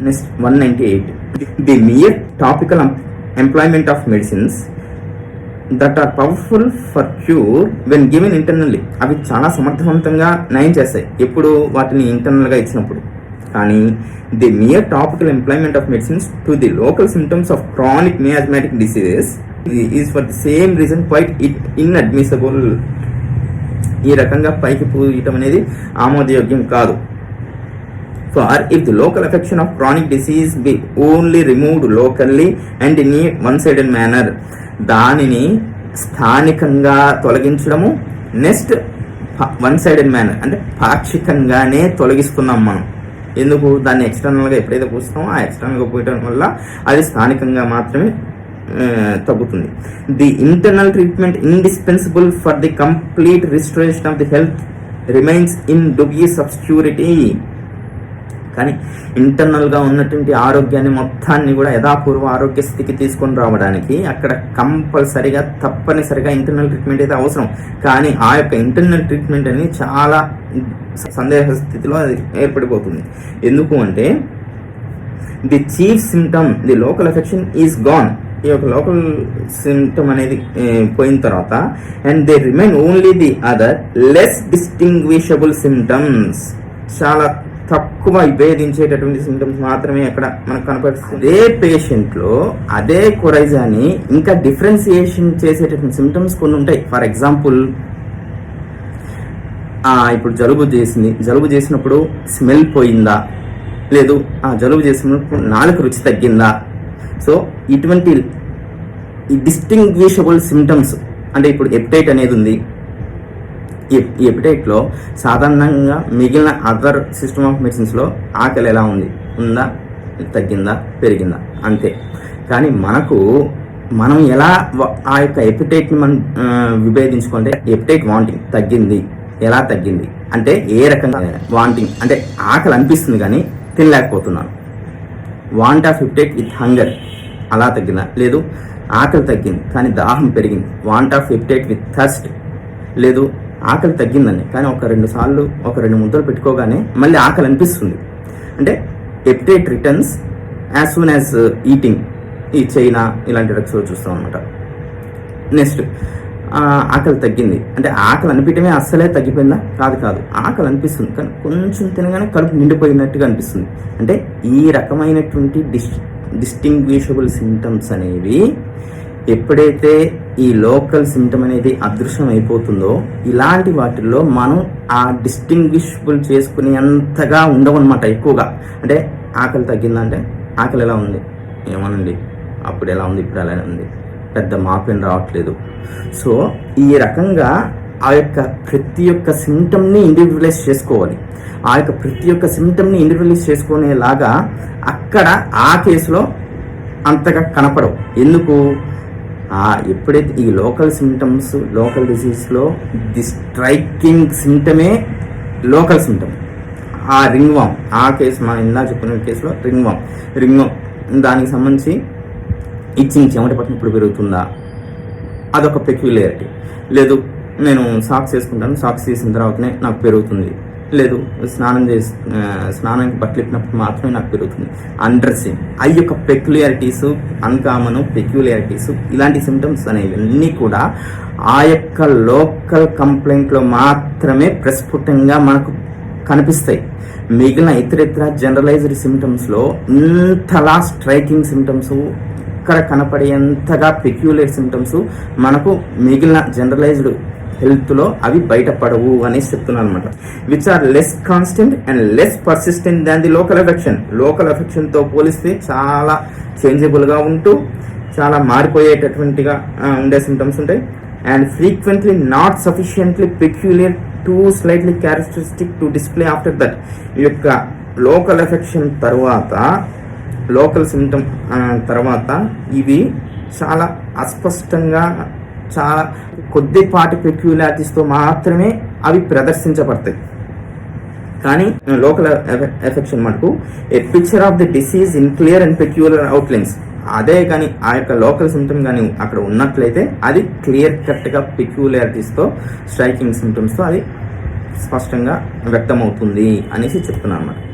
Next 198. The mere topical employment of medicines that are powerful for cure when given internally. అవి చాలా సమర్థవంతంగా నయం చేస్తాయి ఎప్పుడు వాటిని ఇంటర్నల్గా ఇచ్చినప్పుడు. కానీ the mere topical employment of medicines to the local symptoms of chronic miasmatic diseases is for the same reason quite inadmissible. ఈ రకంగా పైకి పూయటం అనేది ఆమోదయోగ్యం కాదు. For if the local affection of chronic disease be only removed locally and in a one-sided manner, దానిని స్థానికంగా తొలగించడము, next one sided manner అంటే పాక్షికంగానే తొలగిస్తున్నాం మనం. ఎందుకు దాన్ని ఎక్స్టర్నల్గా ఎప్పుడైతే పూస్తామో ఆ ఎక్స్టర్నల్గా పోయటం వల్ల అది స్థానికంగా మాత్రమే తగ్గుతుంది. The internal treatment indispensable for the complete restoration of the health remains in dubious obscurity. కానీ ఇంటర్నల్గా ఉన్నటువంటి ఆరోగ్యాన్ని మొత్తాన్ని కూడా యథాపూర్వ ఆరోగ్య స్థితికి తీసుకొని రావడానికి అక్కడ కంపల్సరిగా తప్పనిసరిగా ఇంటర్నల్ ట్రీట్మెంట్ అయితే అవసరం. కానీ ఆ యొక్క ఇంటర్నల్ ట్రీట్మెంట్ అనేది చాలా సందేహ స్థితిలో అది ఏర్పడిపోతుంది. ఎందుకు అంటే the chief symptom the local affection is gone. ఈ యొక్క లోకల్ సిమ్టమ్ అనేది పోయిన తర్వాత and they remain only the other less distinguishable symptoms. చాలా తక్కువ విభేదించేటటువంటి సిమ్టమ్స్ మాత్రమే అక్కడ మనకు కనపడుతుంది. అదే పేషెంట్లో అదే కొరైజాని ఇంకా డిఫరెన్సియేషన్ చేసేటటువంటి సిమ్టమ్స్ కొన్ని ఉంటాయి. ఫర్ ఎగ్జాంపుల్ ఇప్పుడు జలుబు చేసినప్పుడు స్మెల్ పోయిందా, లేదు జలుబు చేసినప్పుడు నాలుక రుచి తగ్గిందా. సో ఇటువంటి డిస్టింగ్విషబుల్ సిమ్టమ్స్ అంటే ఇప్పుడు హెపటైట్ అనేది ఉంది. ఈ హెపటైట్లో సాధారణంగా మిగిలిన అదర్ సిస్టమ్ ఆఫ్ మెడిసిన్స్లో ఆకలి ఎలా ఉంది, ఉందా, తగ్గిందా, పెరిగిందా, అంతే. కానీ మనం ఎలా ఆ యొక్క హెపటైట్ని మనం విభేదించుకుంటే హెపటైట్ వాంటింగ్ తగ్గింది, ఎలా తగ్గింది అంటే ఏ రకంగా వాంటింగ్ అంటే ఆకలి అనిపిస్తుంది కానీ తినలేకపోతున్నాను. వాంట్ ఆఫ్ హెపటైట్ విత్ హంగర్ అలా తగ్గిందా, లేదు ఆకలి తగ్గింది కానీ దాహం పెరిగింది. వాంట్ ఆఫ్ హెపటైట్ విత్ థర్స్ట్, లేదు ఆకలి తగ్గిందని కానీ ఒక 2 సార్లు ఒక 2 ముద్దలు పెట్టుకోగానే మళ్ళీ ఆకలి అనిపిస్తుంది. అంటే appetite returns as soon as eating. ఈ చైనా ఇలాంటి డ్రగ్స్లో చూస్తాం అనమాట. నెక్స్ట్ ఆకలి తగ్గింది అంటే ఆకలి అనిపించడమే అస్సలే తగ్గిపోయిందా, కాదు ఆకలి అనిపిస్తుంది కానీ కొంచెం తినగానే కడుపు నిండిపోయినట్టుగా అనిపిస్తుంది. అంటే ఈ రకమైనటువంటి డిస్టింగ్విషబుల్ సిమ్టమ్స్ అనేవి ఎప్పుడైతే ఈ లోకల్ సిమ్టమ్ అనేది అదృశ్యం అయిపోతుందో ఇలాంటి వాటిల్లో మనం ఆ డిస్టింగ్విషబుల్ చేసుకునేంతగా ఉండవన్నమాట ఎక్కువగా. అంటే ఆకలి తగ్గిందంటే ఆకలి ఎలా ఉంది, ఏమోనండి అప్పుడు ఎలా ఉంది, ఇప్పుడు ఎలా ఉంది, పెద్ద మార్పు రావట్లేదు. సో ఈ రకంగా ఆ యొక్క ప్రతి ఒక్క సిమ్టమ్ని ఇండివిజువలైజ్ చేసుకోవాలి. ఆ యొక్క ప్రతి ఒక్క సిమ్టమ్ని ఇండివిజువలైజ్ చేసుకునేలాగా అక్కడ ఆ కేసులో అంతగా కనపడవు. ఎందుకు, ఎప్పుడైతే ఈ లోకల్ సిమ్టమ్స్ లోకల్ డిసీజ్లో ది స్ట్రైకింగ్ సిమ్టమే లోకల్ సిమ్టమ్. ఆ రింగ్ వామ్, ఆ కేసు మనం ఇందా చెప్పిన కేసులో రింగ్ వామ్ దానికి సంబంధించి ఇచ్చింగ్ చెమట పట్టినప్పుడు పెరుగుతుందా, అదొక పెక్యులారిటీ. లేదు నేను సాక్స్ వేసుకుంటాను, సాక్స్ తీసిన తర్వాతనే నాకు పెరుగుతుంది, లేదు స్నానానికి బట్టలిప్పినప్పుడు మాత్రమే నాకు పెరుగుతుంది. అండర్సింగ్ అవి యొక్క పెక్యులారిటీస్, అన్కామన్ పెక్యులారిటీస్, ఇలాంటి సిమ్టమ్స్ అనేవన్నీ కూడా ఆ యొక్క లోకల్ కంప్లైంట్లో మాత్రమే ప్రస్ఫుటంగా మనకు కనిపిస్తాయి. మిగిలిన ఇతరితర జనరలైజ్డ్ సిమ్టమ్స్లో ఇంతలా స్ట్రైకింగ్ సిమ్టమ్స్ ఇక్కడ కనపడేంతగా పెక్యులర్ సిమ్టమ్స్ మనకు మిగిలిన జనరలైజ్డ్ హెల్త్లో అవి బయటపడవు అనేసి చెప్తున్నాను అనమాట. Which are less constant and less persistent than the local affection. Local ఎఫెక్షన్తో పోలిస్తే చాలా చేంజబుల్గా ఉంటూ చాలా మారిపోయేటటువంటిగా ఉండే సిమ్టమ్స్ ఉంటాయి. And frequently not sufficiently peculiar to slightly characteristic to display after that. ఈ యొక్క లోకల్ ఎఫెక్షన్ తర్వాత లోకల్ సిమ్టమ్ తర్వాత ఇవి చాలా అస్పష్టంగా చాలా కొద్దిపాటి పెక్యులారిటీస్తో మాత్రమే అవి ప్రదర్శించబడతాయి. కానీ లోకల్ ఎఫెక్షన్ మటుకు a picture of the disease in clear and peculiar outlines. అదే కానీ ఆ యొక్క లోకల్ సిమ్టమ్ కానీ అక్కడ ఉన్నట్లయితే అది క్లియర్ కట్గా పెక్యులారిటీస్తో స్ట్రైకింగ్ సిమ్టమ్స్తో అది స్పష్టంగా వ్యక్తమవుతుంది అనేసి చెప్తున్నాను అన్నమాట.